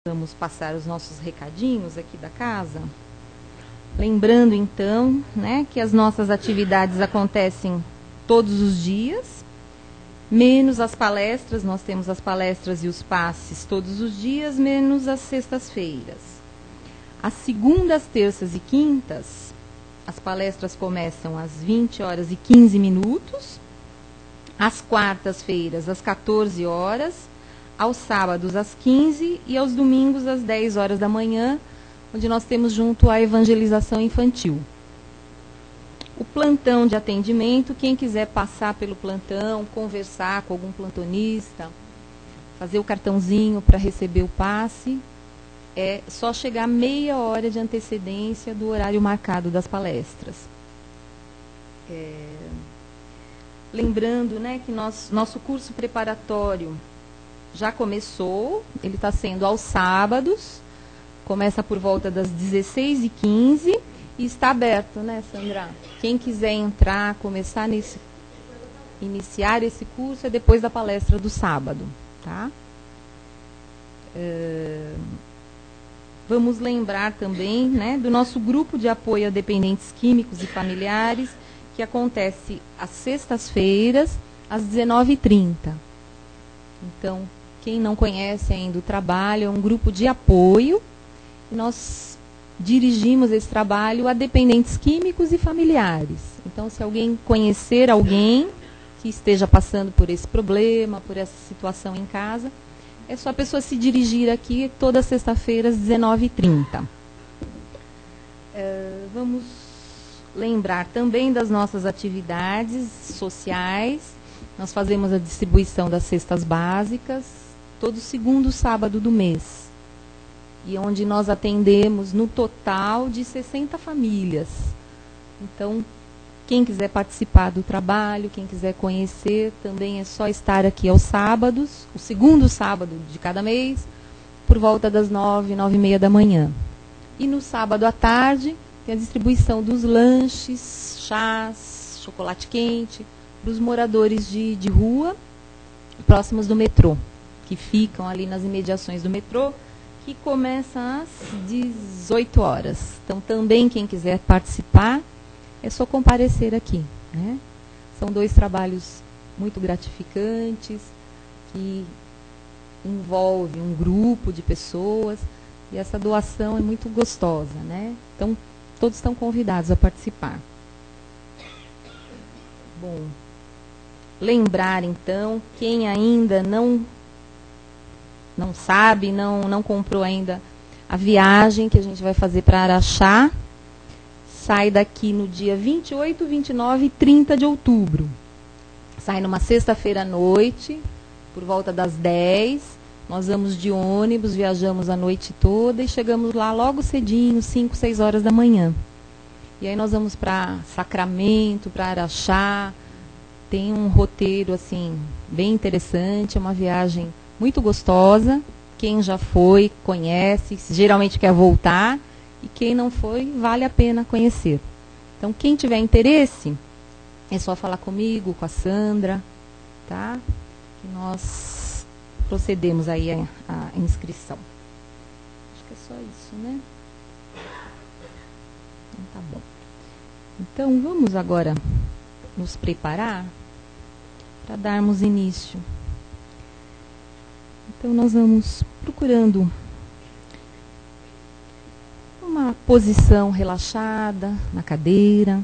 Vamos passar os nossos recadinhos aqui da casa. Lembrando, então, né, que as nossas atividades acontecem todos os dias, menos as palestras. Nós temos as palestras e os passes todos os dias, menos as sextas-feiras. Às segundas, terças e quintas, as palestras começam às 20h15. Às quartas-feiras, às 14 horas. Aos sábados às 15 e aos domingos às 10 horas da manhã, onde nós temos junto a evangelização infantil. O plantão de atendimento, quem quiser passar pelo plantão, conversar com algum plantonista, fazer o cartãozinho para receber o passe, é só chegar meia hora de antecedência do horário marcado das palestras. Lembrando, né, que nosso curso preparatório já começou, ele está sendo aos sábados, começa por volta das 16h15 e está aberto, né, Sandra? Quem quiser entrar, iniciar esse curso é depois da palestra do sábado, tá? Vamos lembrar também, né, do nosso grupo de apoio a dependentes químicos e familiares, que acontece às sextas-feiras, às 19h30. Então, quem não conhece ainda o trabalho, é um grupo de apoio, e nós dirigimos esse trabalho a dependentes químicos e familiares. Então, se alguém conhecer alguém que esteja passando por esse problema, por essa situação em casa, é só a pessoa se dirigir aqui toda sexta-feira às 19h30. Vamos lembrar também das nossas atividades sociais. Nós fazemos a distribuição das cestas básicas todo segundo sábado do mês, e onde nós atendemos no total de 60 famílias. Então, quem quiser participar do trabalho, quem quiser conhecer, também é só estar aqui aos sábados, o segundo sábado de cada mês, por volta das 9, 9h30 da manhã. E no sábado à tarde, tem a distribuição dos lanches, chás, chocolate quente, para os moradores de rua, próximos do metrô, que ficam ali nas imediações do metrô, que começa às 18 horas. Então, também, quem quiser participar, é só comparecer aqui, né? São dois trabalhos muito gratificantes, que envolvem um grupo de pessoas, e essa doação é muito gostosa, né? Então, todos estão convidados a participar. Bom, lembrar, então, quem ainda não sabe, não comprou ainda a viagem que a gente vai fazer para Araxá, sai daqui no dia 28, 29 e 30 de outubro. Sai numa sexta-feira à noite, por volta das 10. Nós vamos de ônibus, viajamos a noite toda e chegamos lá logo cedinho, 5, 6 horas da manhã. E aí nós vamos para Sacramento, para Araxá. Tem um roteiro assim bem interessante, é uma viagem muito gostosa. Quem já foi, conhece, geralmente quer voltar. E quem não foi, vale a pena conhecer. Então, quem tiver interesse, é só falar comigo, com a Sandra, tá? Que nós procedemos aí a inscrição. Acho que é só isso, né? Então, tá bom. Então, vamos agora nos preparar para darmos início. Então, nós vamos procurando uma posição relaxada na cadeira,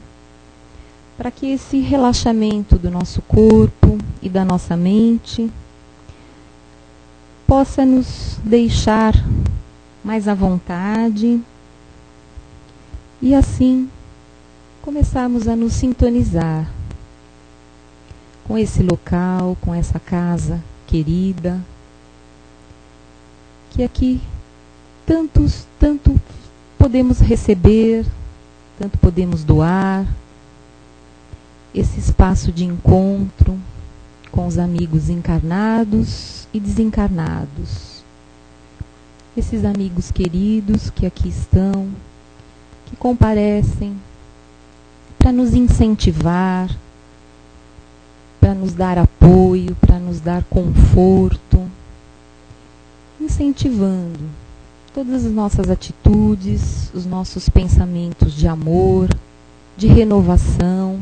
para que esse relaxamento do nosso corpo e da nossa mente possa nos deixar mais à vontade e assim começarmos a nos sintonizar com esse local, com essa casa querida, que aqui tanto podemos receber, tanto podemos doar, esse espaço de encontro com os amigos encarnados e desencarnados. Esses amigos queridos que aqui estão, que comparecem para nos incentivar, para nos dar apoio, para nos dar conforto, incentivando todas as nossas atitudes, os nossos pensamentos de amor, de renovação.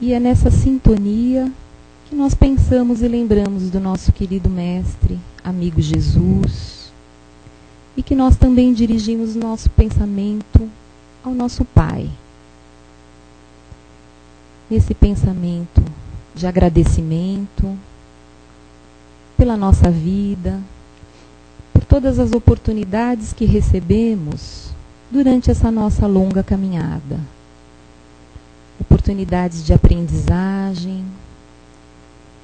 E é nessa sintonia que nós pensamos e lembramos do nosso querido Mestre, amigo Jesus, e que nós também dirigimos nosso pensamento ao nosso Pai. Nesse pensamento de agradecimento pela nossa vida, por todas as oportunidades que recebemos durante essa nossa longa caminhada. Oportunidades de aprendizagem,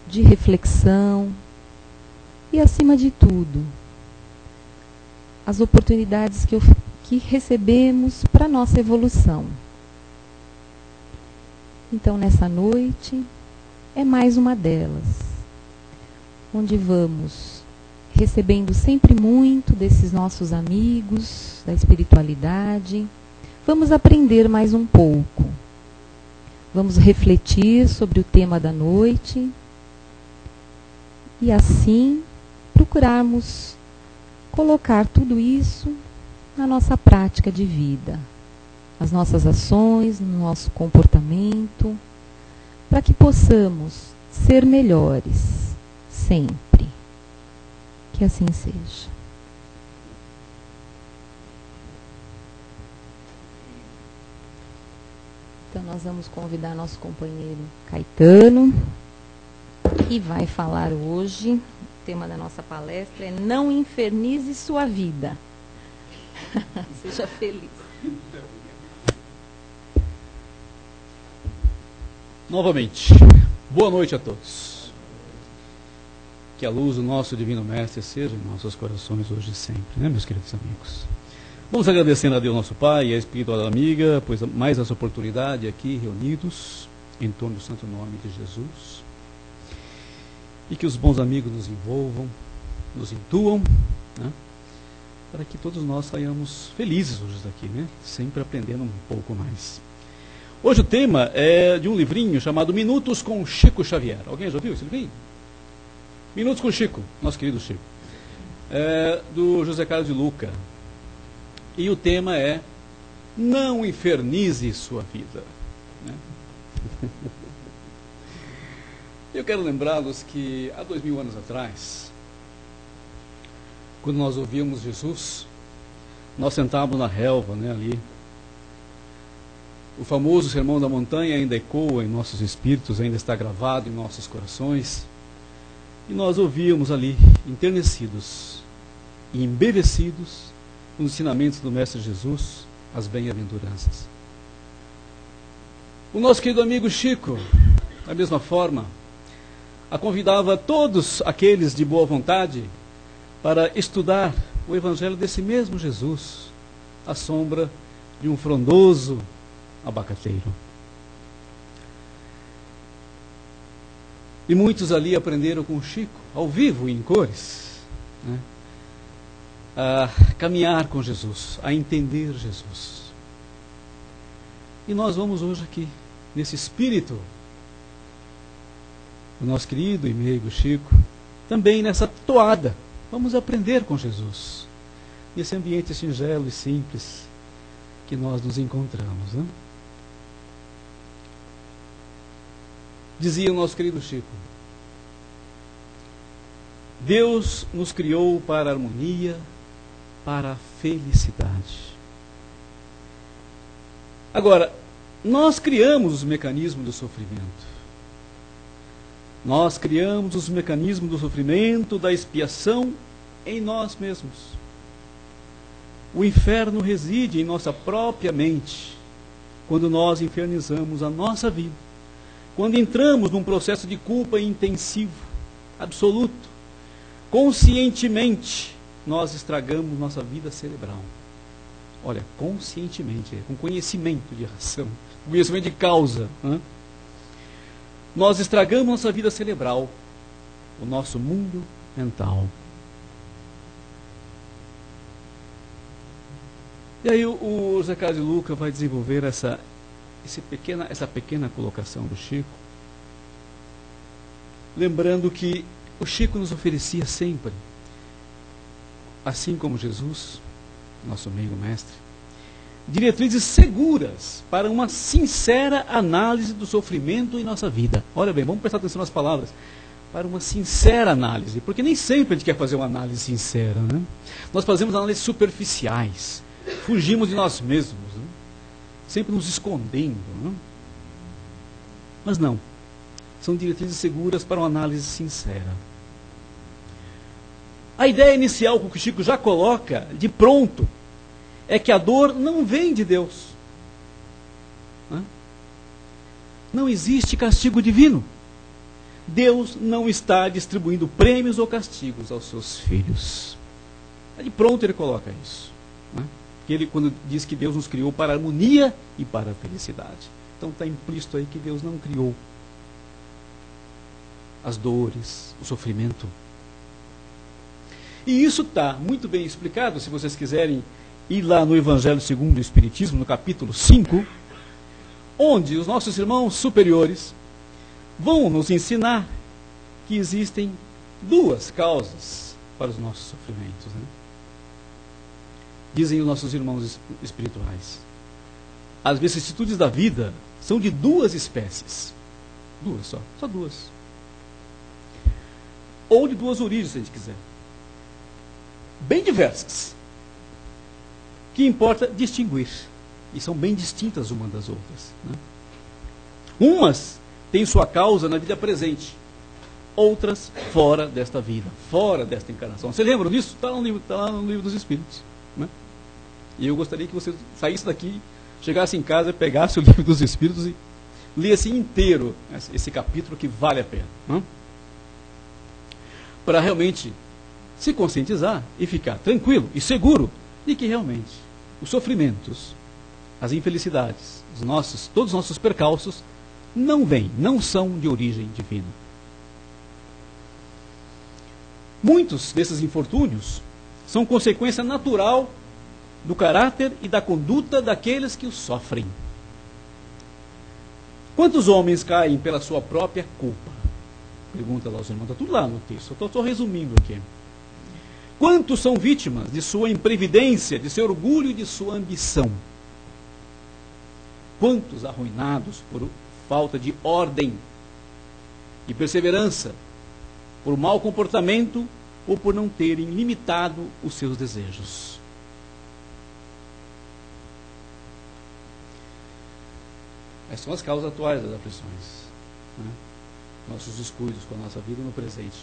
de reflexão e, acima de tudo, as oportunidades que recebemos para a nossa evolução. Então, nessa noite, é mais uma delas, onde vamos recebendo sempre muito desses nossos amigos da espiritualidade. Vamos aprender mais um pouco. Vamos refletir sobre o tema da noite e, assim, procurarmos colocar tudo isso na nossa prática de vida, nas nossas ações, no nosso comportamento, para que possamos ser melhores sempre. Que assim seja. Então nós vamos convidar nosso companheiro Caetano, que vai falar hoje. O tema da nossa palestra é Não Infernize Sua Vida. Seja feliz. Novamente, boa noite a todos. Que a luz do nosso Divino Mestre seja em nossos corações hoje e sempre, né, meus queridos amigos? Vamos agradecendo a Deus nosso Pai e a espiritual amiga, pois mais essa oportunidade aqui reunidos em torno do santo nome de Jesus. E que os bons amigos nos envolvam, nos intuam, né, para que todos nós saiamos felizes hoje daqui, né, sempre aprendendo um pouco mais. Hoje o tema é de um livrinho chamado Minutos com Chico Xavier. Alguém já ouviu esse livrinho? Minutos com Chico, nosso querido Chico. É do José Carlos de Luca. E o tema é Não Infernize Sua Vida. Né? Eu quero lembrá-los que há 2000 anos atrás, quando nós ouvíamos Jesus, nós sentávamos na relva, né, ali. O famoso Sermão da Montanha ainda ecoa em nossos espíritos, ainda está gravado em nossos corações. E nós ouvíamos ali, enternecidos e embevecidos, os ensinamentos do Mestre Jesus, as bem-aventuranças. O nosso querido amigo Chico, da mesma forma, a convidava todos aqueles de boa vontade para estudar o Evangelho desse mesmo Jesus, à sombra de um frondoso abacateiro. E muitos ali aprenderam com o Chico, ao vivo e em cores, né, a caminhar com Jesus, a entender Jesus. E nós vamos hoje aqui, nesse espírito do nosso querido e meigo Chico, também nessa toada, vamos aprender com Jesus, nesse ambiente singelo e simples que nós nos encontramos, né? Dizia o nosso querido Chico: Deus nos criou para a harmonia, para a felicidade. Agora, nós criamos os mecanismos do sofrimento. Nós criamos os mecanismos do sofrimento, da expiação em nós mesmos. O inferno reside em nossa própria mente, quando nós infernizamos a nossa vida. Quando entramos num processo de culpa intensivo, absoluto, conscientemente, nós estragamos nossa vida cerebral. Olha, conscientemente, com conhecimento de ação, conhecimento de causa. Nós estragamos nossa vida cerebral, o nosso mundo mental. E aí o José Carlos de Luca vai desenvolver essa pequena colocação do Chico, lembrando que o Chico nos oferecia sempre assim como Jesus, nosso amigo mestre, diretrizes seguras para uma sincera análise do sofrimento em nossa vida. Olha bem, vamos prestar atenção nas palavras. Para uma sincera análise, porque nem sempre a gente quer fazer uma análise sincera, né? Nós fazemos análises superficiais, fugimos de nós mesmos, né? Sempre nos escondendo, né? Mas não, são diretrizes seguras para uma análise sincera. A ideia inicial que o Chico já coloca de pronto é que a dor não vem de Deus, né? Não existe castigo divino. Deus não está distribuindo prêmios ou castigos aos seus filhos. De pronto ele coloca isso, né? Ele, quando diz que Deus nos criou para a harmonia e para a felicidade. Então está implícito aí que Deus não criou as dores, o sofrimento. E isso está muito bem explicado, se vocês quiserem ir lá no Evangelho segundo o Espiritismo, no capítulo 5, onde os nossos irmãos superiores vão nos ensinar que existem duas causas para os nossos sofrimentos, né? Dizem os nossos irmãos espirituais. As vicissitudes da vida são de duas espécies. Duas só duas. Ou de duas origens, se a gente quiser. Bem diversas. Que importa distinguir. E são bem distintas umas das outras, né? Umas têm sua causa na vida presente, outras fora desta vida, fora desta encarnação. Você lembra disso? Está lá no livro dos Espíritos, né? E eu gostaria que você saísse daqui, chegasse em casa, pegasse o livro dos Espíritos e lesse inteiro esse capítulo, que vale a pena, né? Para realmente se conscientizar e ficar tranquilo e seguro de que realmente os sofrimentos, as infelicidades, todos os nossos percalços não são de origem divina. Muitos desses infortúnios são consequência natural do caráter e da conduta daqueles que os sofrem. Quantos homens caem pela sua própria culpa? Pergunta lá os irmãos, está tudo lá no texto, eu estou resumindo aqui. Quantos são vítimas de sua imprevidência, de seu orgulho e de sua ambição? Quantos arruinados por falta de ordem e perseverança, por mau comportamento ou por não terem limitado os seus desejos? Essas são as causas atuais das aflições, né? Nossos descuidos com a nossa vida no presente.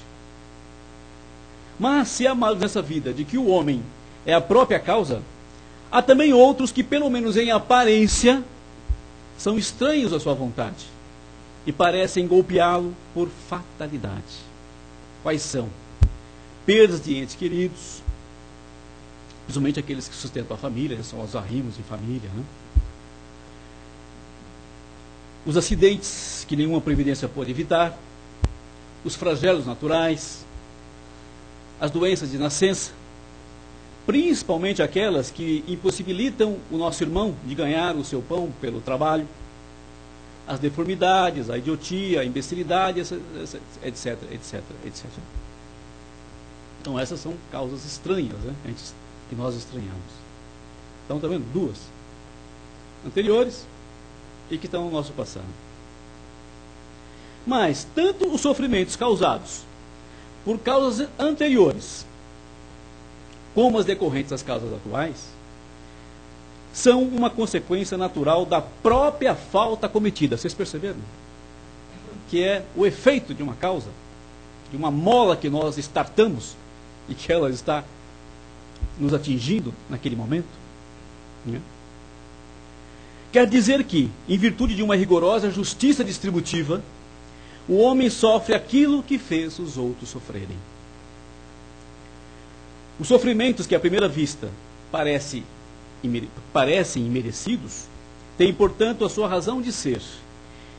Mas se há males nessa vida de que o homem é a própria causa, há também outros que, pelo menos em aparência, são estranhos à sua vontade e parecem golpeá-lo por fatalidade. Quais são? Perdas de entes queridos, principalmente aqueles que sustentam a família, são os arrimos de família, né? Os acidentes que nenhuma previdência pode evitar, os flagelos naturais, as doenças de nascença, principalmente aquelas que impossibilitam o nosso irmão de ganhar o seu pão pelo trabalho, as deformidades, a idiotia, a imbecilidade, etc, etc, etc. Então essas são causas estranhas, né, que nós estranhamos. Então, está vendo? Duas anteriores e que estão no nosso passado. Mas tanto os sofrimentos causados por causas anteriores, como as decorrentes das causas atuais, são uma consequência natural da própria falta cometida. Vocês perceberam? Que é o efeito de uma causa, de uma mola que nós estartamos e que ela está nos atingindo naquele momento, né? Quer dizer que, em virtude de uma rigorosa justiça distributiva, o homem sofre aquilo que fez os outros sofrerem. Os sofrimentos que à primeira vista parecem imerecidos, têm, portanto, a sua razão de ser.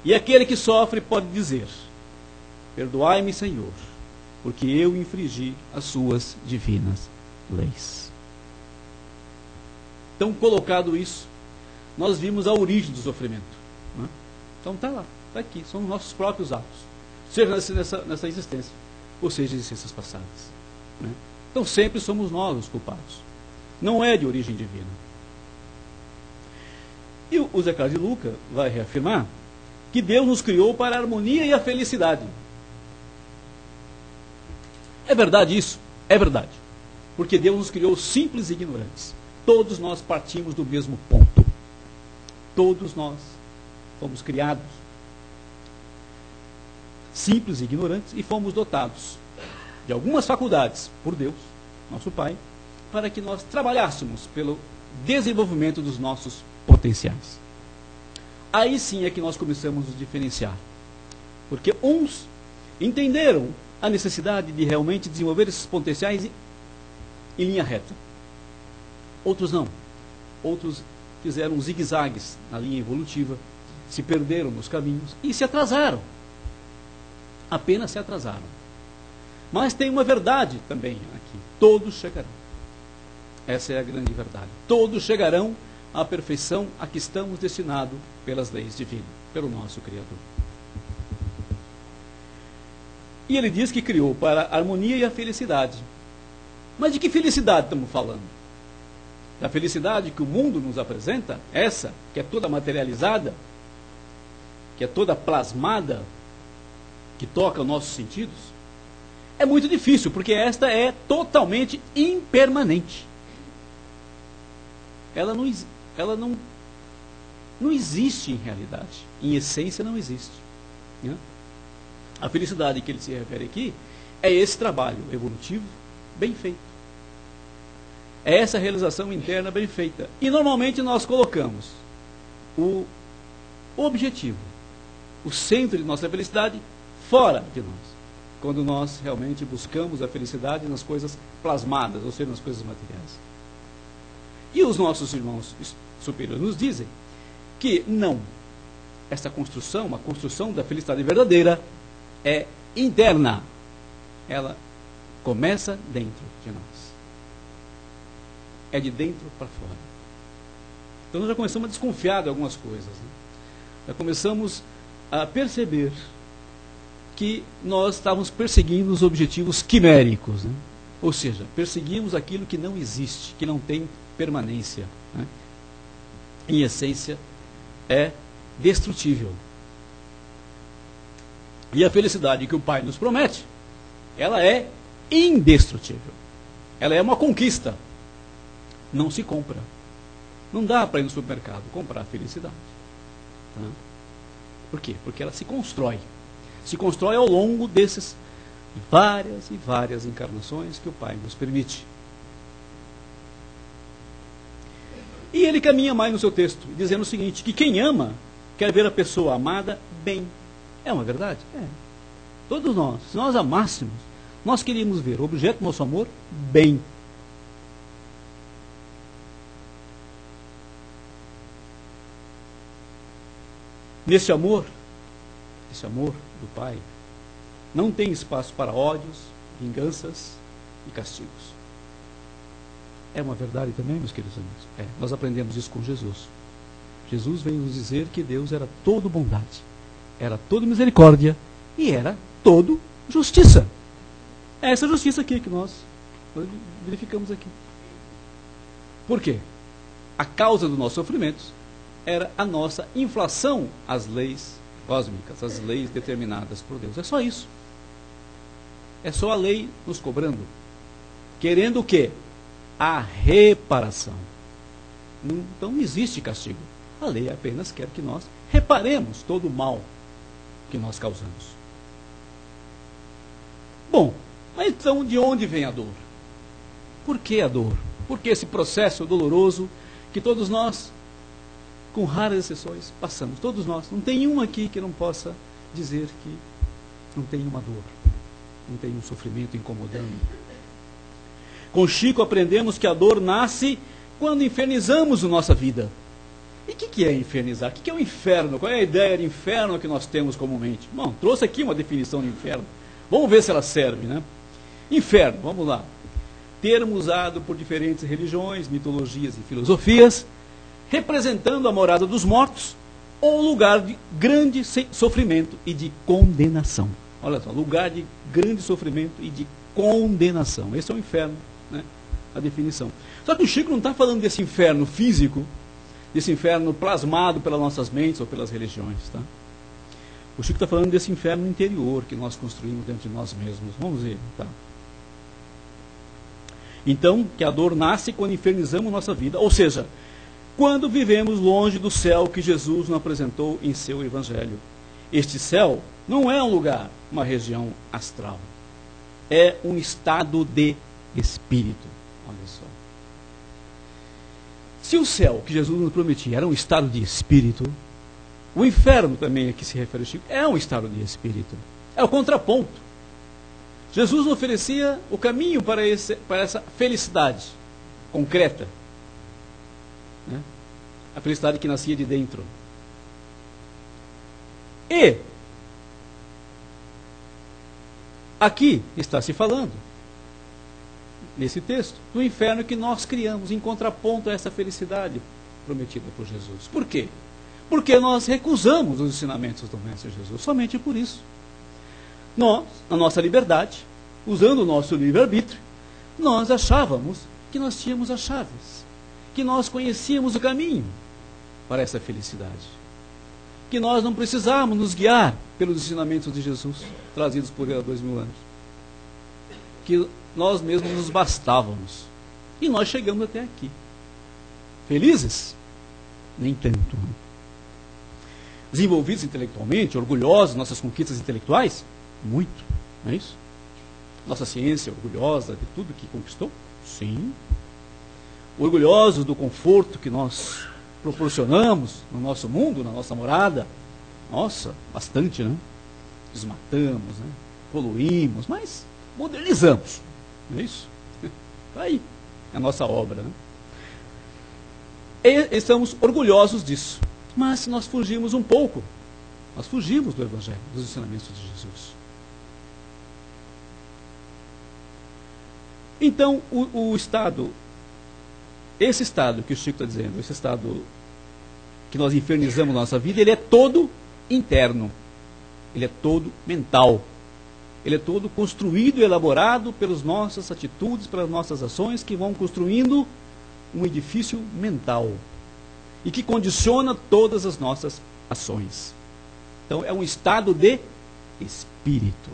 E aquele que sofre pode dizer: perdoai-me, Senhor, porque eu infringi as suas divinas leis. Então, colocado isso, nós vimos a origem do sofrimento, né? Então está lá, está aqui, são os nossos próprios atos, seja nessa existência, ou seja, existências passadas, né? Então sempre somos nós os culpados. Não é de origem divina. E o Zé Carlos de Luca vai reafirmar que Deus nos criou para a harmonia e a felicidade. É verdade isso? É verdade. Porque Deus nos criou simples e ignorantes. Todos nós partimos do mesmo ponto. Todos nós fomos criados simples e ignorantes e fomos dotados de algumas faculdades por Deus, nosso Pai, para que nós trabalhássemos pelo desenvolvimento dos nossos potenciais. Aí sim é que nós começamos a nos diferenciar. Porque uns entenderam a necessidade de realmente desenvolver esses potenciais em linha reta. Outros não. Outros fizeram zigue-zagues na linha evolutiva, se perderam nos caminhos e se atrasaram. Apenas se atrasaram. Mas tem uma verdade também aqui. Todos chegarão. Essa é a grande verdade. Todos chegarão à perfeição a que estamos destinados pelas leis divinas, pelo nosso Criador. E ele diz que criou para a harmonia e a felicidade. Mas de que felicidade estamos falando? Da felicidade que o mundo nos apresenta? Essa, que é toda materializada, que é toda plasmada, que toca os nossos sentidos? É muito difícil, porque esta é totalmente impermanente. Ela não existe em realidade. Em essência não existe. Né? A felicidade que ele se refere aqui é esse trabalho evolutivo bem feito. É essa realização interna bem feita. E normalmente nós colocamos o objetivo, o centro de nossa felicidade, fora de nós. Quando nós realmente buscamos a felicidade nas coisas plasmadas, ou seja, nas coisas materiais. E os nossos irmãos superiores nos dizem que não. Essa construção, a construção da felicidade verdadeira, é interna. Ela começa dentro de nós. É de dentro para fora. Então nós já começamos a desconfiar de algumas coisas. Né? Já começamos a perceber que nós estávamos perseguindo os objetivos quiméricos. Né? Ou seja, perseguimos aquilo que não existe, que não tem permanência. Né? Em essência, é destrutível. E a felicidade que o Pai nos promete, ela é indestrutível. Ela é uma conquista. Não se compra. Não dá para ir no supermercado comprar a felicidade. Tá? Por quê? Porque ela se constrói. Se constrói ao longo desses várias e várias encarnações que o Pai nos permite. E ele caminha mais no seu texto, dizendo o seguinte, que quem ama quer ver a pessoa amada bem. É uma verdade? É. Todos nós, se nós amássemos, nós queríamos ver o objeto do nosso amor bem. Nesse amor do Pai, não tem espaço para ódios, vinganças e castigos. É uma verdade também, meus queridos amigos? É, nós aprendemos isso com Jesus. Jesus veio nos dizer que Deus era todo bondade, era todo misericórdia e era todo justiça. É essa justiça aqui que nós verificamos aqui. Por quê? A causa dos nossos sofrimentos era a nossa inflação às leis cósmicas, às leis determinadas por Deus. É só isso. É só a lei nos cobrando. Querendo o quê? A reparação. Então não existe castigo. A lei apenas quer que nós reparemos todo o mal que nós causamos. Bom, mas então de onde vem a dor? Por que a dor? Por que esse processo doloroso que todos nós, com raras exceções, passamos? Todos nós. Não tem um aqui que não possa dizer que não tem uma dor, não tem um sofrimento incomodando. Com Chico aprendemos que a dor nasce quando infernizamos a nossa vida. E o que é infernizar? O que é o inferno? Qual é a ideia de inferno que nós temos comumente? Bom, trouxe aqui uma definição de inferno. Vamos ver se ela serve, né? Inferno, vamos lá. Termo usado por diferentes religiões, mitologias e filosofias, representando a morada dos mortos ou lugar de grande sofrimento e de condenação. Olha só, lugar de grande sofrimento e de condenação. Esse é o inferno, né? A definição. Só que o Chico não está falando desse inferno físico, desse inferno plasmado pelas nossas mentes ou pelas religiões. Tá? O Chico está falando desse inferno interior que nós construímos dentro de nós mesmos. Vamos ver. Tá? Então, que a dor nasce quando infernizamos nossa vida, ou seja, quando vivemos longe do céu que Jesus nos apresentou em seu Evangelho. Este céu não é um lugar, uma região astral. É um estado de espírito. Olha só. Se o céu que Jesus nos prometia era um estado de espírito, o inferno também a que se refere o Chico é um estado de espírito. É o contraponto. Jesus nos oferecia o caminho para essa felicidade concreta. Né? A felicidade que nascia de dentro. E aqui está se falando, nesse texto, do inferno que nós criamos em contraponto a essa felicidade prometida por Jesus. Por quê? Porque nós recusamos os ensinamentos do Mestre Jesus. Somente por isso. Nós, na nossa liberdade, usando o nosso livre-arbítrio, nós achávamos que nós tínhamos as chaves, que nós conhecíamos o caminho para essa felicidade, que nós não precisávamos nos guiar pelos ensinamentos de Jesus, trazidos por ele há 2000 anos, que nós mesmos nos bastávamos. E nós chegamos até aqui. Felizes? Nem tanto. Desenvolvidos intelectualmente, orgulhosos de nossas conquistas intelectuais? Muito, não é isso? Nossa ciência orgulhosa de tudo que conquistou? Sim. Orgulhosos do conforto que nós proporcionamos no nosso mundo, na nossa morada? Nossa, bastante, né? Desmatamos, né? Poluímos, mas modernizamos, não é isso? Aí, é a nossa obra, né? E estamos orgulhosos disso. Mas nós fugimos um pouco. Nós fugimos do Evangelho, dos ensinamentos de Jesus. Então, esse estado que o Chico está dizendo, esse estado que nós infernizamos na nossa vida, ele é todo interno. Ele é todo mental. Ele é todo construído e elaborado pelas nossas atitudes, pelas nossas ações, que vão construindo um edifício mental e que condiciona todas as nossas ações. Então, é um estado de espírito.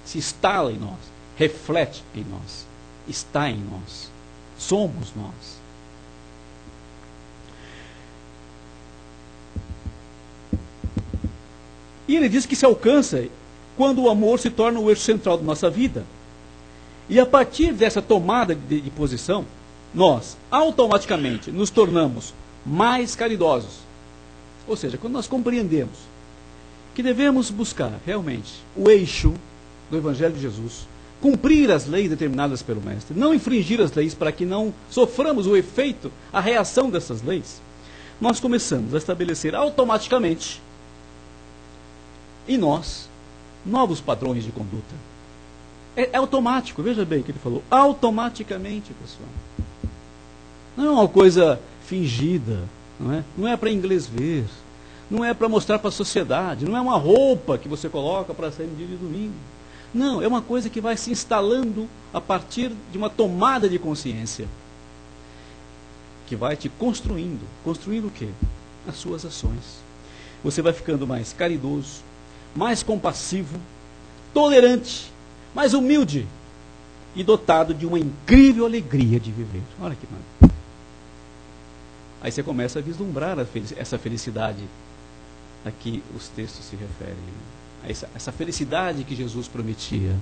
Se instala em nós, reflete em nós, está em nós, somos nós. E ele diz que se alcança quando o amor se torna o eixo central da nossa vida. E a partir dessa tomada de posição, nós automaticamente nos tornamos mais caridosos. Ou seja, quando nós compreendemos que devemos buscar realmente o eixo do Evangelho de Jesus, cumprir as leis determinadas pelo Mestre, não infringir as leis para que não soframos o efeito, a reação dessas leis, nós começamos a estabelecer automaticamente em nós novos padrões de conduta. É automático, veja bem o que ele falou, automaticamente, pessoal. Não é uma coisa fingida, não é para inglês ver, não é para mostrar para a sociedade, não é uma roupa que você coloca para sair no dia de domingo. Não, é uma coisa que vai se instalando a partir de uma tomada de consciência, que vai te construindo. Construindo o quê? As suas ações. Você vai ficando mais caridoso, mais compassivo, tolerante, mais humilde e dotado de uma incrível alegria de viver. Olha que maravilha. Aí você começa a vislumbrar essa felicidade a que os textos se referem. Essa felicidade que Jesus prometia.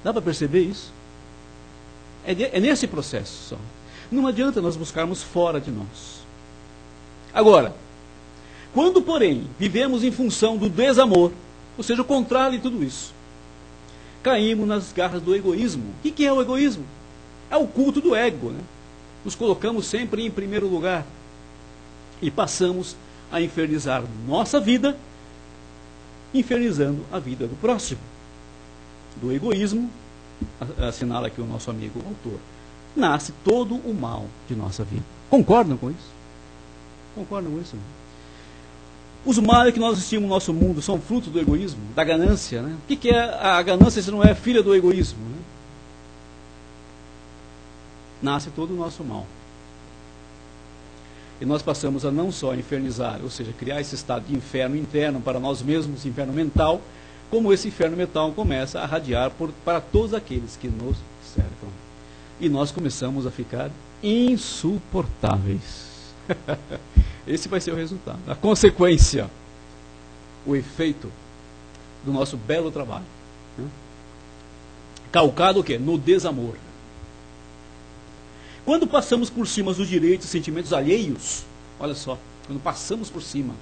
Dá para perceber isso? É nesse processo só. Não adianta nós buscarmos fora de nós. Agora, quando, porém, vivemos em função do desamor, ou seja, o contrário de tudo isso, caímos nas garras do egoísmo. O que é o egoísmo? É o culto do ego, né? Nos colocamos sempre em primeiro lugar e passamos a infernizar nossa vida, infernizando a vida do próximo. Do egoísmo, assinala aqui o nosso amigo autor, nasce todo o mal de nossa vida. Concordam com isso? Concordam com isso? Os males que nós assistimos no nosso mundo são fruto do egoísmo, da ganância, né? O que é a ganância se não é filha do egoísmo, né? Nasce todo o nosso mal. E nós passamos a não só infernizar, ou seja, criar esse estado de inferno interno para nós mesmos, inferno mental, como esse inferno mental começa a radiar para todos aqueles que nos cercam. E nós começamos a ficar insuportáveis. Esse vai ser o resultado, a consequência, o efeito do nosso belo trabalho, né? Calcado o quê? No desamor. Quando passamos por cima dos direitos e sentimentos alheios, olha só, quando passamos por cima,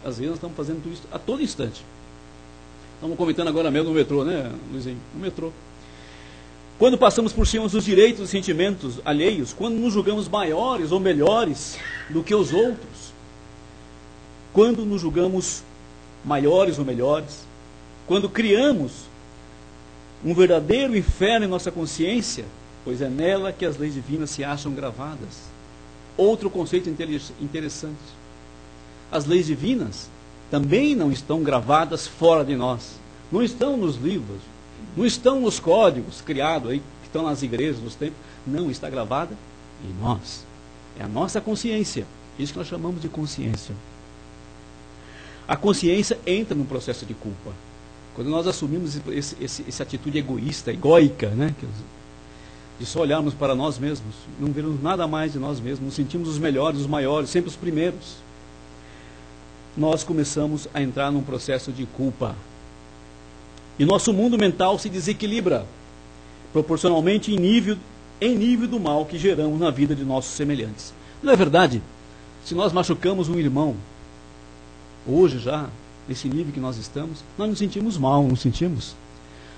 às vezes nós estamos fazendo tudo isso a todo instante. Estamos comentando agora mesmo no metrô, né, Luizinho? No metrô. Quando passamos por cima dos direitos e sentimentos alheios, quando nos julgamos maiores ou melhores do que os outros, quando nos julgamos maiores ou melhores, quando criamos um verdadeiro inferno em nossa consciência, pois é nela que as leis divinas se acham gravadas. Outro conceito interessante. As leis divinas também não estão gravadas fora de nós. Não estão nos livros, não estão nos códigos criados aí, que estão nas igrejas, nos templos. Não, está gravada em nós. É a nossa consciência. Isso que nós chamamos de consciência. A consciência entra num processo de culpa. Quando nós assumimos essa atitude egoísta, egóica, né? De só olharmos para nós mesmos, não vermos nada mais de nós mesmos, nos sentimos os melhores, os maiores, sempre os primeiros, nós começamos a entrar num processo de culpa. E nosso mundo mental se desequilibra, proporcionalmente em nível do mal que geramos na vida de nossos semelhantes. Não é verdade? Se nós machucamos um irmão, hoje já, nesse nível que nós estamos, nós nos sentimos mal, não sentimos?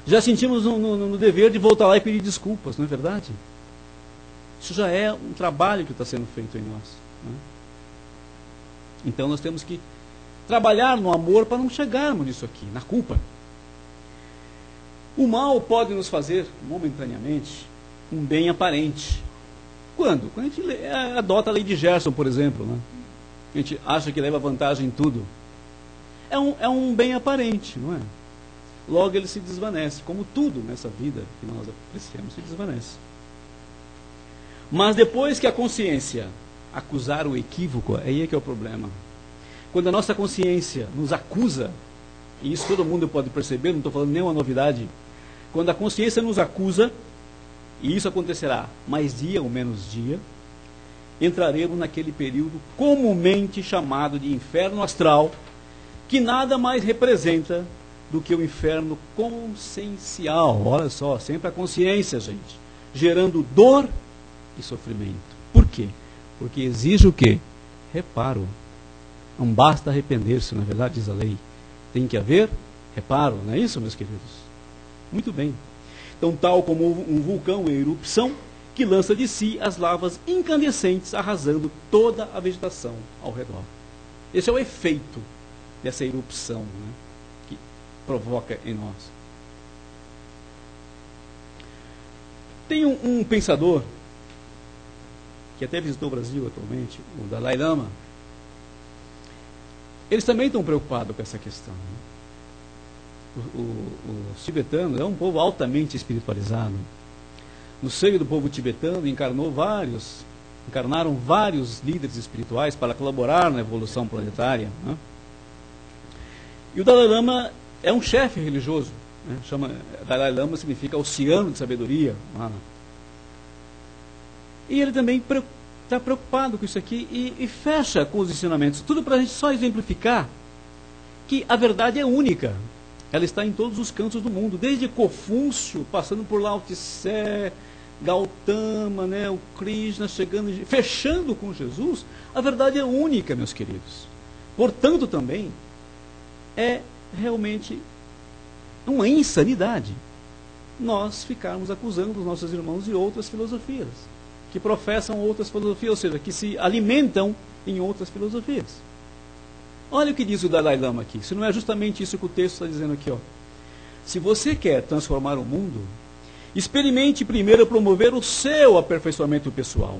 Já sentimos no dever de voltar lá e pedir desculpas, não é verdade? Isso já é um trabalho que está sendo feito em nós, né? Então nós temos que trabalhar no amor para não chegarmos nisso aqui, na culpa. O mal pode nos fazer, momentaneamente, um bem aparente. Quando? Quando a gente adota a lei de Gerson, por exemplo, né? A gente acha que leva vantagem em tudo. É um bem aparente, não é? Logo ele se desvanece, como tudo nessa vida que nós apreciamos se desvanece. Mas depois que a consciência acusar o equívoco, aí é que é o problema. Quando a nossa consciência nos acusa, e isso todo mundo pode perceber, não estou falando nenhuma novidade, quando a consciência nos acusa, e isso acontecerá mais dia ou menos dia, entraremos naquele período comumente chamado de inferno astral, que nada mais representa do que o inferno consciencial. Olha só, sempre a consciência, gente, gerando dor e sofrimento. Por quê? Porque exige o quê? Reparo. Não basta arrepender-se, na verdade, diz a lei. Tem que haver reparo, não é isso, meus queridos? Muito bem. Então, tal como um vulcão em erupção, que lança de si as lavas incandescentes, arrasando toda a vegetação ao redor. Esse é o efeito dessa erupção, né, que provoca em nós. Tem um pensador que até visitou o Brasil atualmente, o Dalai Lama. Eles também estão preocupados com essa questão, né? Os tibetanos é um povo altamente espiritualizado. No seio do povo tibetano encarnaram vários líderes espirituais para colaborar na evolução planetária, né? E o Dalai Lama é um chefe religioso, né? Dalai Lama significa oceano de sabedoria. E ele também está preocupado com isso aqui e fecha com os ensinamentos. Tudo para a gente só exemplificar que a verdade é única. Ela está em todos os cantos do mundo, desde Confúcio, passando por Lao Tse, Gautama, né, o Krishna, fechando com Jesus. A verdade é única, meus queridos. Portanto, também é realmente uma insanidade nós ficarmos acusando os nossos irmãos de outras filosofias, que professam outras filosofias, ou seja, que se alimentam em outras filosofias. Olha o que diz o Dalai Lama aqui. Se não é justamente isso que o texto está dizendo aqui, ó. Se você quer transformar o mundo, experimente primeiro promover o seu aperfeiçoamento pessoal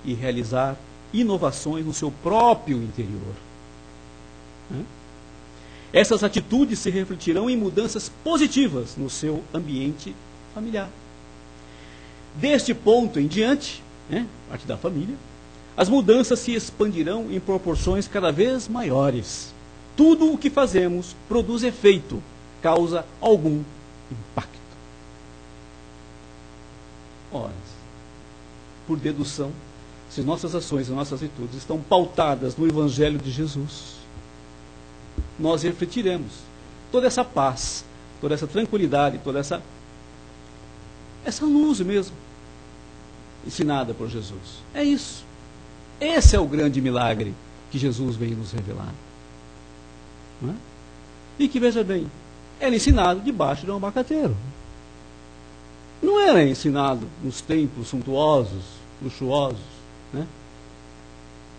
e realizar inovações no seu próprio interior. né? Essas atitudes se refletirão em mudanças positivas no seu ambiente familiar. Deste ponto em diante, né, parte da família, as mudanças se expandirão em proporções cada vez maiores. Tudo o que fazemos produz efeito, causa algum impacto. Ora, por dedução, se nossas ações e nossas atitudes estão pautadas no Evangelho de Jesus, nós refletiremos toda essa paz, toda essa tranquilidade, toda essa luz mesmo, ensinada por Jesus. É isso. Esse é o grande milagre que Jesus veio nos revelar. Não é? E que, veja bem, era ensinado debaixo de um abacateiro. Não era ensinado nos templos suntuosos, luxuosos, né?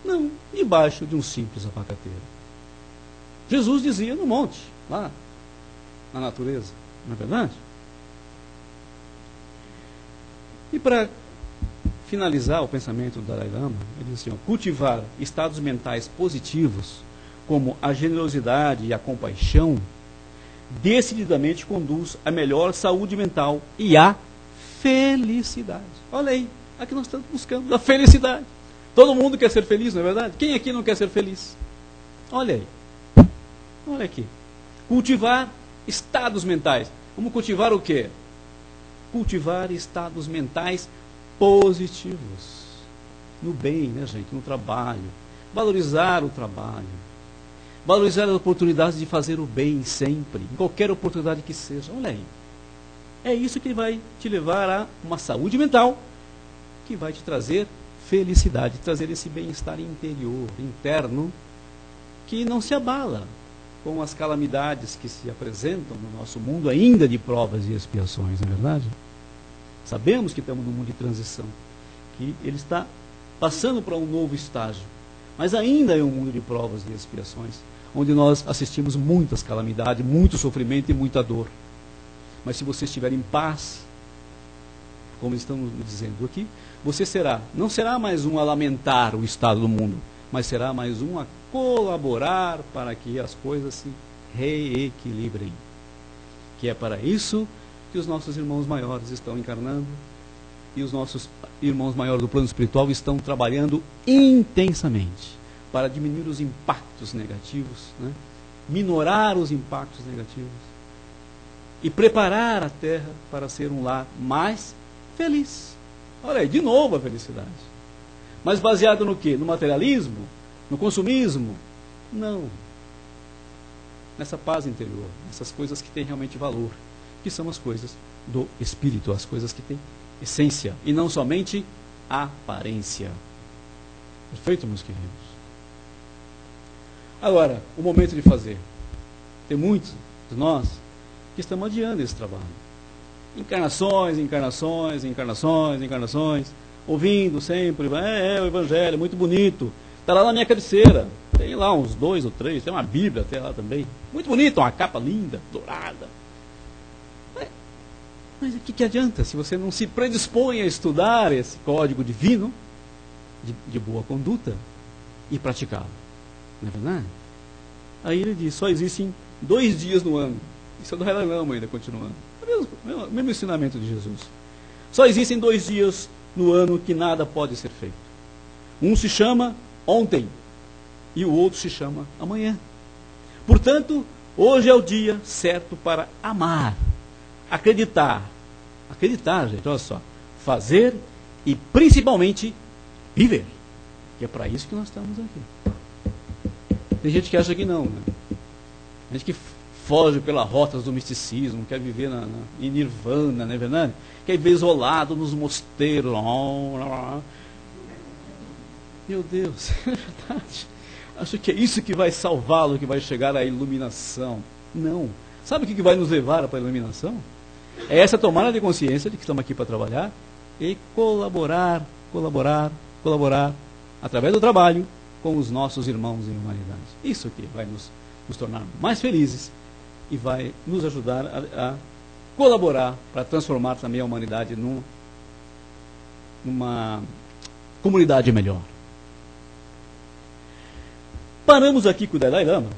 Não, debaixo de um simples abacateiro. Jesus dizia no monte, lá, na natureza, não é verdade? E para finalizar o pensamento do Dalai Lama, ele diz assim, cultivar estados mentais positivos, como a generosidade e a compaixão, decididamente conduz à melhor saúde mental e à felicidade. Olha aí, aqui nós estamos buscando a felicidade. Todo mundo quer ser feliz, não é verdade? Quem aqui não quer ser feliz? Olha aí. Olha aqui. Cultivar estados mentais. Vamos cultivar o quê? Cultivar estados mentais positivos. No bem, né, gente? No trabalho. Valorizar o trabalho. Valorizar as oportunidades de fazer o bem sempre. Em qualquer oportunidade que seja. Olha aí. É isso que vai te levar a uma saúde mental que vai te trazer felicidade, trazer esse bem-estar interior, interno, que não se abala com as calamidades que se apresentam no nosso mundo ainda de provas e expiações, não é verdade? Sabemos que estamos num mundo de transição, que ele está passando para um novo estágio, mas ainda é um mundo de provas e expiações, onde nós assistimos muitas calamidades, muito sofrimento e muita dor. Mas se você estiver em paz, como estamos dizendo aqui, você não será mais um a lamentar o estado do mundo, mas será mais um a colaborar para que as coisas se reequilibrem. Que é para isso que os nossos irmãos maiores estão encarnando e os nossos irmãos maiores do plano espiritual estão trabalhando intensamente para diminuir os impactos negativos, né? Minorar os impactos negativos e preparar a Terra para ser um lar mais feliz. Olha aí, de novo a felicidade. Mas baseado no quê? No materialismo? No consumismo? Não. Nessa paz interior, nessas coisas que têm realmente valor, que são as coisas do espírito, as coisas que têm essência, e não somente aparência. Perfeito, meus queridos? Agora, o momento de fazer. Tem muitos de nós que estamos adiando esse trabalho. Encarnações, encarnações, encarnações, encarnações, ouvindo sempre, o Evangelho, muito bonito, está lá na minha cabeceira, tem lá uns 2 ou 3, tem uma Bíblia até lá também, muito bonita, uma capa linda, dourada. Mas o que adianta se você não se predispõe a estudar esse código divino de boa conduta e praticá-lo? Não é verdade? Aí ele diz, só existem 2 dias no ano. Isso é do Dalai Lama ainda, continuando. O mesmo ensinamento de Jesus. Só existem 2 dias no ano que nada pode ser feito. Um se chama ontem e o outro se chama amanhã. Portanto, hoje é o dia certo para amar, acreditar, gente, olha só, fazer e principalmente viver. Que é para isso que nós estamos aqui. Tem gente que acha que não, né? Tem gente que foge pelas rotas do misticismo, quer viver em nirvana, não é verdade? Quer viver isolado nos mosteiros. Meu Deus, é verdade. Acho que é isso que vai salvá-lo, que vai chegar à iluminação. Não. Sabe o que vai nos levar para a iluminação? É essa tomada de consciência de que estamos aqui para trabalhar e colaborar, através do trabalho, com os nossos irmãos em humanidade. Isso que vai nos tornar mais felizes e vai nos ajudar a colaborar para transformar também a humanidade numa comunidade melhor. Paramos aqui com o Dalai Lama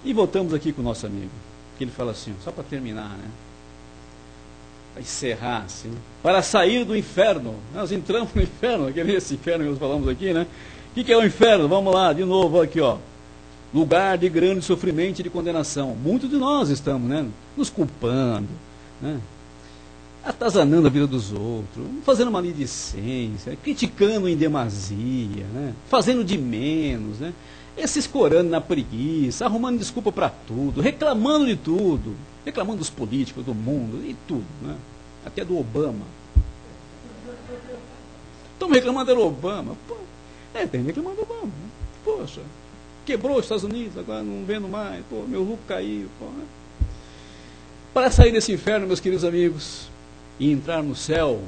E voltamos aqui com o nosso amigo, que ele fala assim, só para terminar, né? Para encerrar, assim, para sair do inferno. Nós entramos no inferno, esse inferno que nós falamos aqui, né? O que é o inferno? Vamos lá, de novo aqui, ó. Lugar de grande sofrimento e de condenação. Muitos de nós estamos, né? Nos culpando, né? Atazanando a vida dos outros, fazendo maledicência, criticando em demasia, né? Fazendo de menos, né? Se escorando na preguiça, arrumando desculpa para tudo, reclamando de tudo, reclamando dos políticos, do mundo, e tudo, né? Até do Obama. Estamos reclamando do Obama. Pô, tem reclamando do Obama. Né? Poxa, quebrou os Estados Unidos, agora não vendo mais, pô, meu lucro caiu. Pô, né? Para sair desse inferno, meus queridos amigos, e entrar no céu,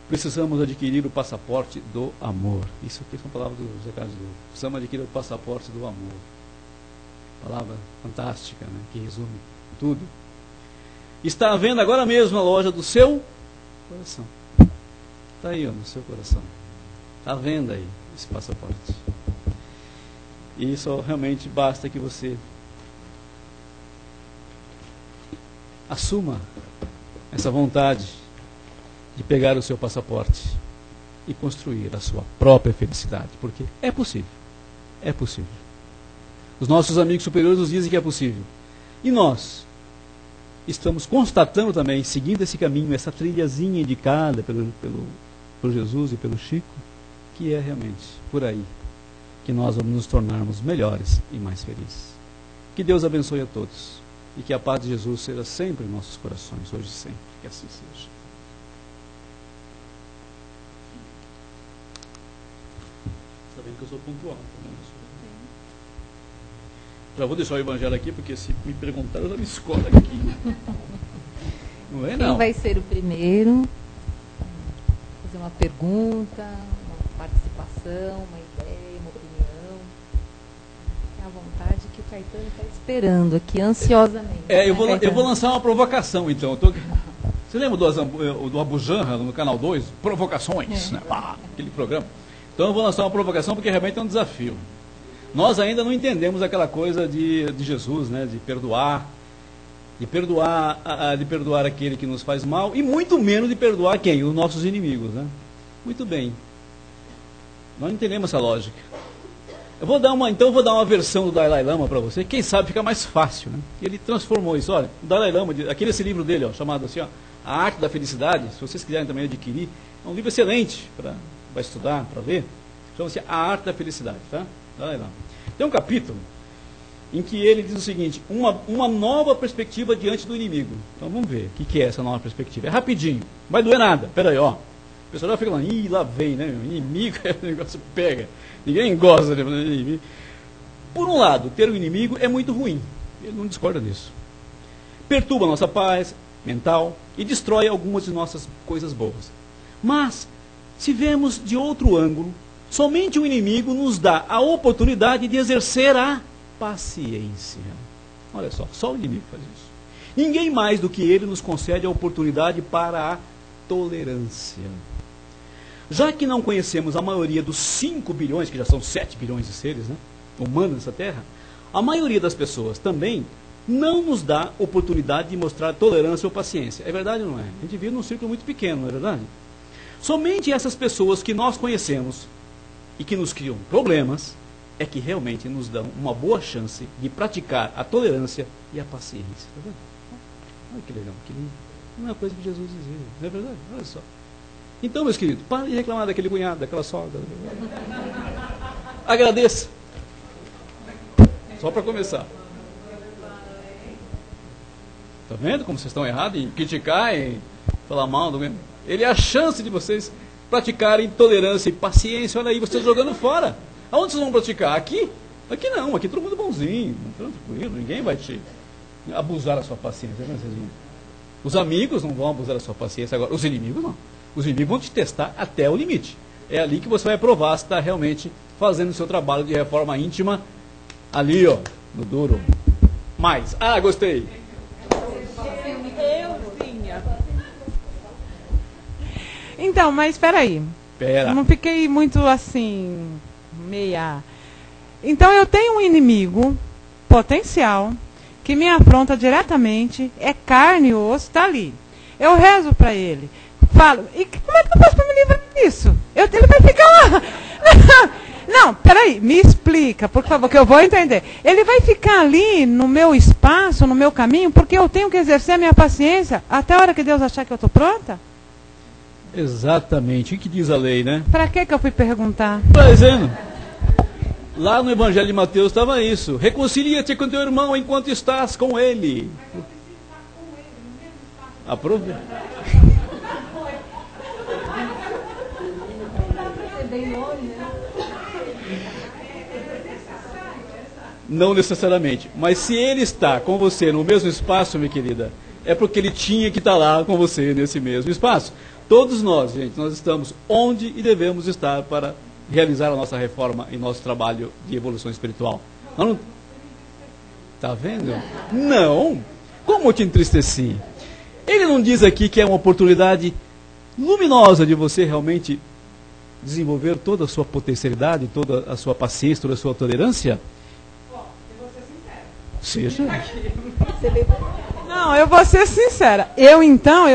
precisamos adquirir o passaporte do amor. Isso aqui são palavras do Zé Carlos Lobo. Precisamos adquirir o passaporte do amor. Palavra fantástica, né? Que resume tudo. Está à venda agora mesmo na loja do seu coração. Está aí, ó, no seu coração. Está à venda aí, esse passaporte. E isso realmente basta que você assuma essa vontade de pegar o seu passaporte e construir a sua própria felicidade, porque é possível, é possível. Os nossos amigos superiores nos dizem que é possível, e nós estamos constatando também, seguindo esse caminho, essa trilhazinha indicada por Jesus e pelo Chico, que é realmente por aí que nós vamos nos tornarmos melhores e mais felizes. Que Deus abençoe a todos e que a paz de Jesus seja sempre em nossos corações, hoje e sempre, que assim seja. Está vendo que eu sou pontual, tá vendo? Já vou deixar o evangelho aqui, porque se me perguntar, eu já me escolho aqui. Não é, não? Quem vai ser o primeiro? Fazer uma pergunta, uma participação, uma ideia, uma opinião. Fique à vontade que o Caetano está esperando aqui, ansiosamente. Eu vou lançar uma provocação, então. Você lembra do Abu Janra, no Canal 2? Provocações, né? Aquele programa. Então eu vou lançar uma provocação, porque realmente é um desafio. Nós ainda não entendemos aquela coisa de Jesus, né? De perdoar aquele que nos faz mal, e muito menos de perdoar quem? Os nossos inimigos, né? Muito bem. Nós não entendemos essa lógica. Eu vou dar uma versão do Dalai Lama para você, quem sabe fica mais fácil, né? Ele transformou isso. Olha, o Dalai Lama, esse livro dele, ó, chamado assim, ó, A Arte da Felicidade, se vocês quiserem também adquirir, é um livro excelente para estudar, para ler. Chama-se A Arte da Felicidade, tá? Dalai Lama. Tem um capítulo em que ele diz o seguinte: uma nova perspectiva diante do inimigo. Então vamos ver o que é essa nova perspectiva. É rapidinho, não vai doer nada. Peraí, ó. O pessoal já fica falando, lá vem, né? O inimigo, o negócio pega. Ninguém gosta de inimigo. Por um lado, ter um inimigo é muito ruim. Ele não discorda disso. Perturba a nossa paz mental e destrói algumas de nossas coisas boas. Mas, se vemos de outro ângulo, somente o inimigo nos dá a oportunidade de exercer a paciência. Olha só o inimigo faz isso. Ninguém mais do que ele nos concede a oportunidade para a tolerância. Já que não conhecemos a maioria dos 5 bilhões, que já são 7 bilhões de seres, né, humanos nessa Terra, a maioria das pessoas também não nos dá oportunidade de mostrar tolerância ou paciência. É verdade ou não é? A gente vive num círculo muito pequeno, não é verdade? Somente essas pessoas que nós conhecemos e que nos criam problemas é que realmente nos dão uma boa chance de praticar a tolerância e a paciência. Tá vendo? Olha que legal, que lindo. Não é coisa que Jesus dizia, não é verdade? Olha só. Então, meus queridos, para de reclamar daquele cunhado, daquela sogra. Agradeça. Só para começar. Está vendo como vocês estão errados em criticar, em falar mal do mesmo? Ele é a chance de vocês praticarem tolerância e paciência. Olha aí, vocês jogando fora. Aonde vocês vão praticar? Aqui? Aqui não, aqui todo mundo bonzinho, tranquilo, ninguém vai te abusar da sua paciência. Os amigos não vão abusar da sua paciência agora, os inimigos não. Os inimigos vão te testar até o limite. É ali que você vai provar se está realmente fazendo o seu trabalho de reforma íntima ali, ó, no duro. Mais. Gostei. Então, mas espera aí. Eu não fiquei muito assim, meia... Então eu tenho um inimigo potencial que me afronta diretamente, é carne e osso, está ali. Eu rezo para ele, falo, e como é que eu faço para me livrar disso? Ele vai ficar lá. Não, peraí, me explica, por favor, que eu vou entender. Ele vai ficar ali no meu espaço, no meu caminho, porque eu tenho que exercer a minha paciência até a hora que Deus achar que eu estou pronta? Exatamente. O que diz a lei, né? Para que eu fui perguntar? Está dizendo. Lá no Evangelho de Mateus estava isso. Reconcilia-te com teu irmão enquanto estás com ele. Aproveita. Não necessariamente. Mas se ele está com você no mesmo espaço, minha querida, é porque ele tinha que estar lá com você nesse mesmo espaço. Todos nós, gente, nós estamos onde e devemos estar para realizar a nossa reforma e nosso trabalho de evolução espiritual. Não... Tá vendo? Não. Como eu te entristeci? Ele não diz aqui que é uma oportunidade luminosa de você realmente desenvolver toda a sua potencialidade, toda a sua paciência, toda a sua tolerância? Seja. Não, eu vou ser sincera. Eu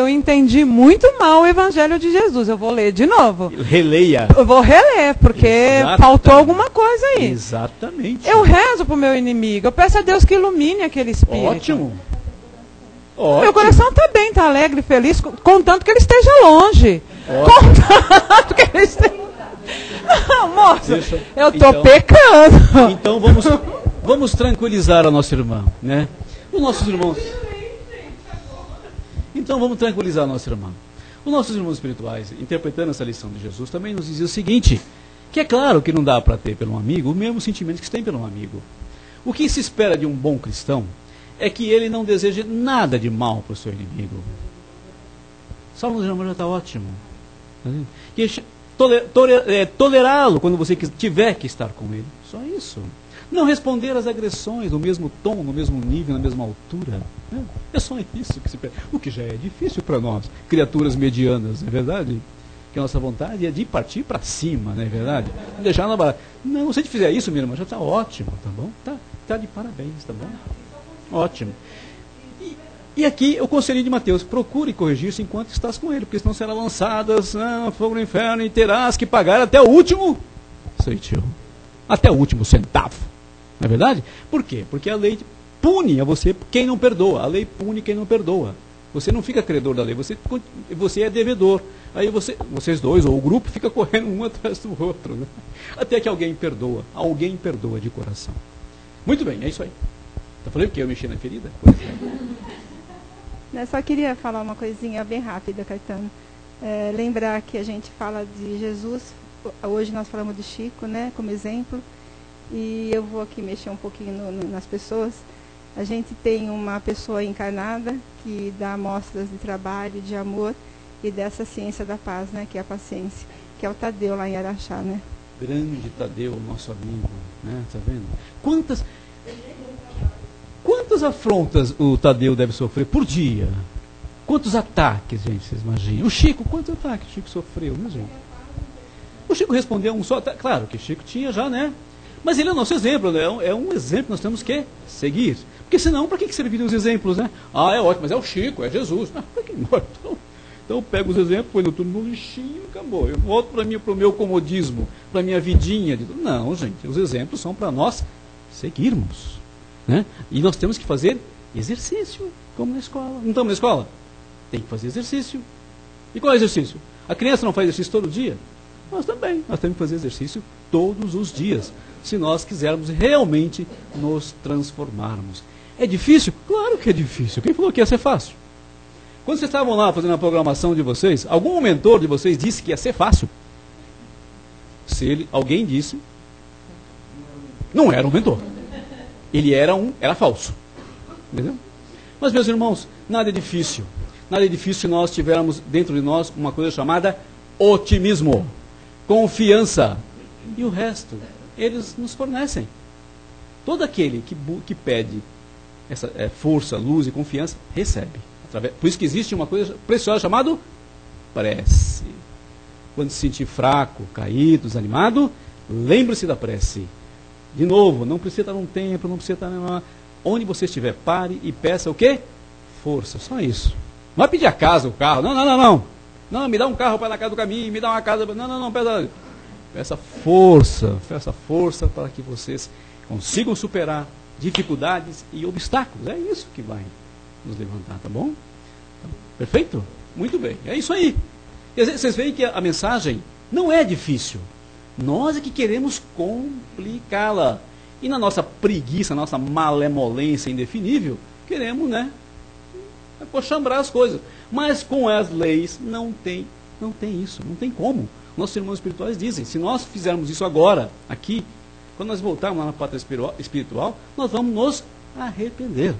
entendi muito mal o Evangelho de Jesus. Eu vou ler de novo. Releia. Eu vou reler, porque faltou alguma coisa aí. Exatamente. Eu rezo pro meu inimigo. Eu peço a Deus que ilumine aquele espírito. Ótimo. Meu coração está bem, está alegre, feliz, contanto que ele esteja longe. Contanto que ele esteja... Não, moça, eu estou pecando. Então vamos tranquilizar a nossa irmã, né? Os nossos irmãos... Então vamos tranquilizar a nossa irmã. Os nossos irmãos espirituais, interpretando essa lição de Jesus, também nos dizia o seguinte, que é claro que não dá para ter pelo amigo o mesmo sentimento que se tem pelo amigo. O que se espera de um bom cristão é que ele não deseje nada de mal para o seu inimigo. Salmo de amor já está ótimo. Tolerá-lo quando você tiver que estar com ele. Só isso. Não responder às agressões no mesmo tom, no mesmo nível, na mesma altura. É só isso que se pede. O que já é difícil para nós, criaturas medianas, não é verdade? Que a nossa vontade é de partir para cima, não é verdade? Não deixar na barra. Não, se a gente fizer isso, minha irmã, já está ótimo, tá bom? Tá de parabéns, tá bom? Ótimo. E aqui o conselho de Mateus, procure corrigir-se enquanto estás com ele, porque senão serão lançadas no fogo do inferno e terás que pagar até o último centavo. Até o último centavo. Não é verdade? Por quê? Porque a lei pune a você quem não perdoa. A lei pune quem não perdoa. Você não fica credor da lei, você é devedor. Aí vocês dois, ou o grupo, fica correndo um atrás do outro. Né? Até que alguém perdoa de coração. Muito bem, é isso aí. Eu falei que eu mexi na ferida? Eu só queria falar uma coisinha bem rápida, Caetano. Lembrar que a gente fala de Jesus, hoje nós falamos de Chico, né, como exemplo, e eu vou aqui mexer um pouquinho nas pessoas. A gente tem uma pessoa encarnada que dá amostras de trabalho, de amor e dessa ciência da paz, né, que é a paciência, que é o Tadeu lá em Araxá, né? Grande Tadeu, nosso amigo, né, tá vendo? Quantas afrontas o Tadeu deve sofrer por dia? Quantos ataques, gente, vocês imaginam? O Chico, quantos ataques o Chico sofreu, né, gente? O Chico respondeu um só, claro que o Chico tinha já, né? Mas ele é o nosso exemplo, né? É um exemplo que nós temos que seguir. Porque senão, para que serviriam os exemplos, né? É ótimo, mas é o Chico, é Jesus. Então pega os exemplos, põe tudo no lixinho e acabou. Eu volto para o meu comodismo, para a minha vidinha. Não, gente, os exemplos são para nós seguirmos. Né? E nós temos que fazer exercício, como na escola. Não estamos na escola? Tem que fazer exercício. E qual é o exercício? A criança não faz exercício todo dia? Nós também. Nós temos que fazer exercício todos os dias, se nós quisermos realmente nos transformarmos. É difícil? Claro que é difícil. Quem falou que ia ser fácil? Quando vocês estavam lá fazendo a programação de vocês, algum mentor de vocês disse que ia ser fácil? Alguém disse, não era um mentor. Ele era falso. Entendeu? Mas, meus irmãos, nada é difícil. Nada é difícil se nós tivermos dentro de nós uma coisa chamada otimismo, confiança. E o resto, eles nos fornecem. Todo aquele que pede essa força, luz e confiança, recebe. Por isso que existe uma coisa preciosa chamada prece. Quando se sentir fraco, caído, desanimado, lembre-se da prece. De novo, não precisa estar num templo, não precisa estar onde você estiver, pare e peça o quê? Força, só isso. Não vai pedir a casa, o carro, não. Não, me dá um carro para ir na casa do caminho, me dá uma casa, não, peça força para que vocês consigam superar dificuldades e obstáculos. É isso que vai nos levantar, tá bom? Perfeito? Muito bem, é isso aí. E vocês veem que a mensagem não é difícil. Nós é que queremos complicá-la. E na nossa preguiça, nossa malemolência indefinível, queremos, coxambrar as coisas. Mas com as leis não tem isso, não tem como. Nossos irmãos espirituais dizem, se nós fizermos isso agora, aqui, quando nós voltarmos lá na pátria espiritual, nós vamos nos arrepender.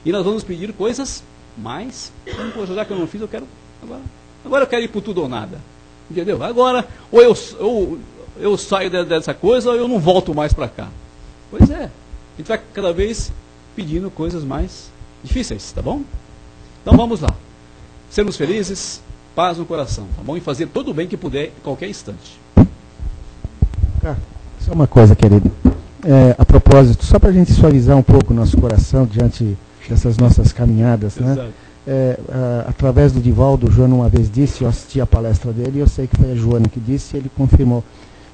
E nós vamos pedir coisas mais, poxa, já que eu não fiz, eu quero, agora eu quero ir por tudo ou nada. Entendeu? Agora, ou eu saio dessa coisa, ou eu não volto mais para cá. Pois é, a gente vai cada vez pedindo coisas mais difíceis, tá bom? Então vamos lá. Sermos felizes, paz no coração, tá bom? E fazer todo o bem que puder em qualquer instante. Só uma coisa, querido. A propósito, só para a gente suavizar um pouco o nosso coração diante dessas nossas caminhadas, né? Através do Divaldo, o Joana uma vez disse, eu assisti a palestra dele, e eu sei que foi a Joana que disse, e ele confirmou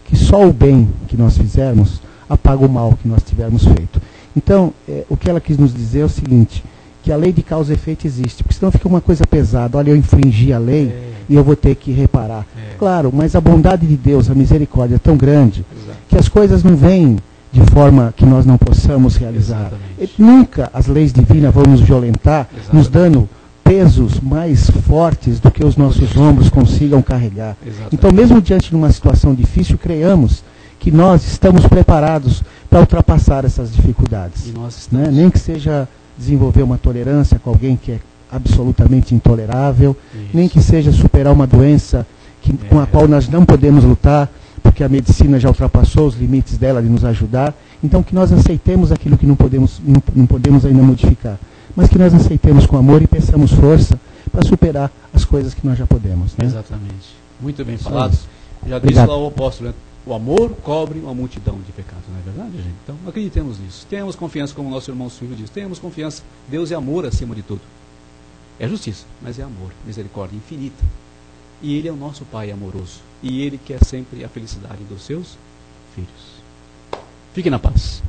que só o bem que nós fizermos apaga o mal que nós tivermos feito. Então, o que ela quis nos dizer é o seguinte, que a lei de causa e efeito existe, porque senão fica uma coisa pesada, olha, eu infringi a lei e eu vou ter que reparar. Claro, mas a bondade de Deus, a misericórdia é tão grande, que as coisas não vêm de forma que nós não possamos realizar. Nunca as leis divinas vão nos violentar, nos dando pesos mais fortes do que os nossos ombros consigam carregar. Então, mesmo diante de uma situação difícil, creiamos que nós estamos preparados para ultrapassar essas dificuldades. Nem que seja desenvolver uma tolerância com alguém que é absolutamente intolerável, nem que seja superar uma doença com a qual nós não podemos lutar, porque a medicina já ultrapassou os limites dela de nos ajudar. Então, que nós aceitemos aquilo que não podemos ainda modificar, mas que nós aceitemos com amor e peçamos força para superar as coisas que nós já podemos. Exatamente. Muito bem falado. Já disse lá o apóstolo, o amor cobre uma multidão de pecados, não é verdade, gente? Então, acreditemos nisso. Tenhamos confiança, como o nosso irmão Silvio diz. Tenhamos confiança. Deus é amor acima de tudo. É justiça, mas é amor, misericórdia infinita. E Ele é o nosso Pai amoroso. E Ele quer sempre a felicidade dos seus filhos. Fiquem na paz.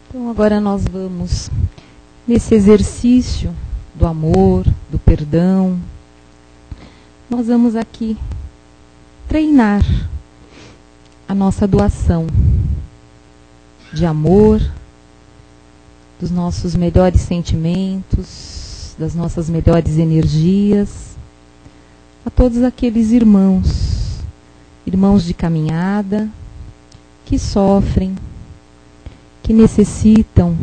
Então agora nós vamos, nesse exercício do amor, do perdão, nós vamos aqui treinar a nossa doação de amor, dos nossos melhores sentimentos, das nossas melhores energias, a todos aqueles irmãos de caminhada, que sofrem, que necessitam,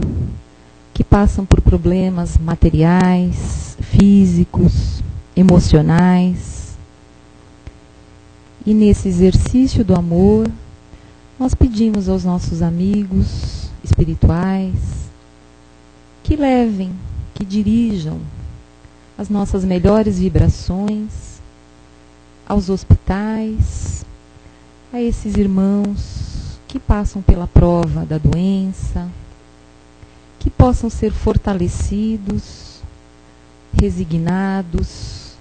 que passam por problemas materiais, físicos, emocionais. E nesse exercício do amor, nós pedimos aos nossos amigos espirituais que levem, que dirijam as nossas melhores vibrações aos hospitais, a esses irmãos que passam pela prova da doença, que possam ser fortalecidos, resignados,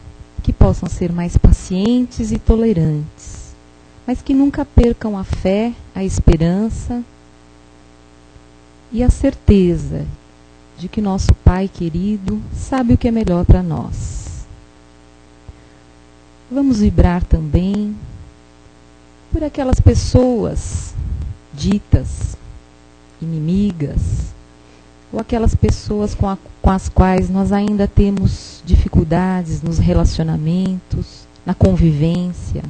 que possam ser mais pacientes e tolerantes, mas que nunca percam a fé, a esperança e a certeza de que nosso Pai querido sabe o que é melhor para nós. Vamos vibrar também por aquelas pessoas ditas inimigas, ou aquelas pessoas com as quais nós ainda temos dificuldades nos relacionamentos, na convivência.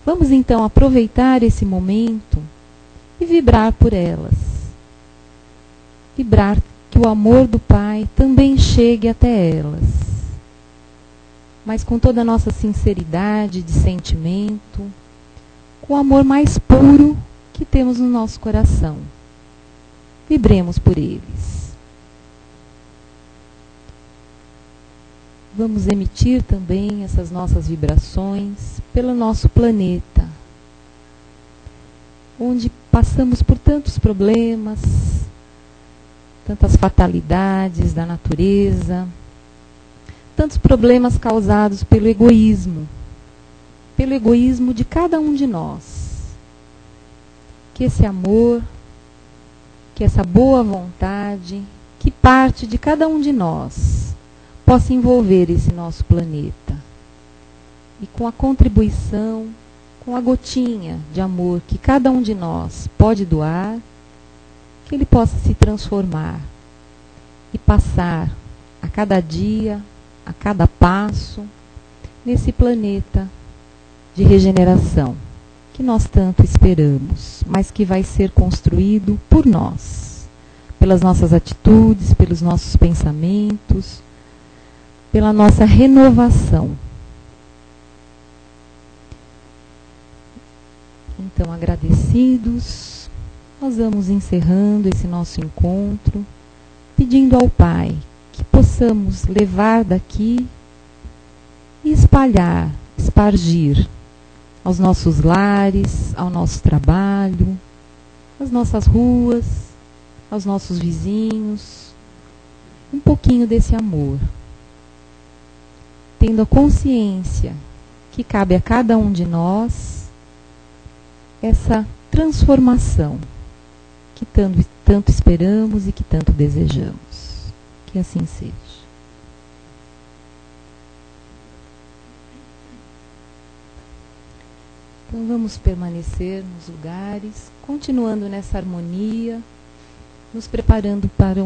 Vamos então aproveitar esse momento e vibrar por elas. Vibrar que o amor do Pai também chegue até elas, mas com toda a nossa sinceridade de sentimento, com o amor mais puro que temos no nosso coração. Vibremos por eles. vamos emitir também essas nossas vibrações pelo nosso planeta, onde passamos por tantos problemas, tantas fatalidades da natureza, tantos problemas causados pelo egoísmo de cada um de nós. Que esse amor, que essa boa vontade, que parte de cada um de nós, possa envolver esse nosso planeta. E com a contribuição, com a gotinha de amor que cada um de nós pode doar, que ele possa se transformar e passar a cada dia, a cada passo, nesse planeta de regeneração que nós tanto esperamos, mas que vai ser construído por nós, pelas nossas atitudes, pelos nossos pensamentos, pela nossa renovação. Então, agradecidos, nós vamos encerrando esse nosso encontro, pedindo ao Pai que possamos levar daqui e espargir aos nossos lares, ao nosso trabalho, às nossas ruas, aos nossos vizinhos, um pouquinho desse amor, tendo a consciência que cabe a cada um de nós essa transformação que tanto esperamos e que tanto desejamos. Que assim seja. Então vamos permanecer nos lugares, continuando nessa harmonia, nos preparando para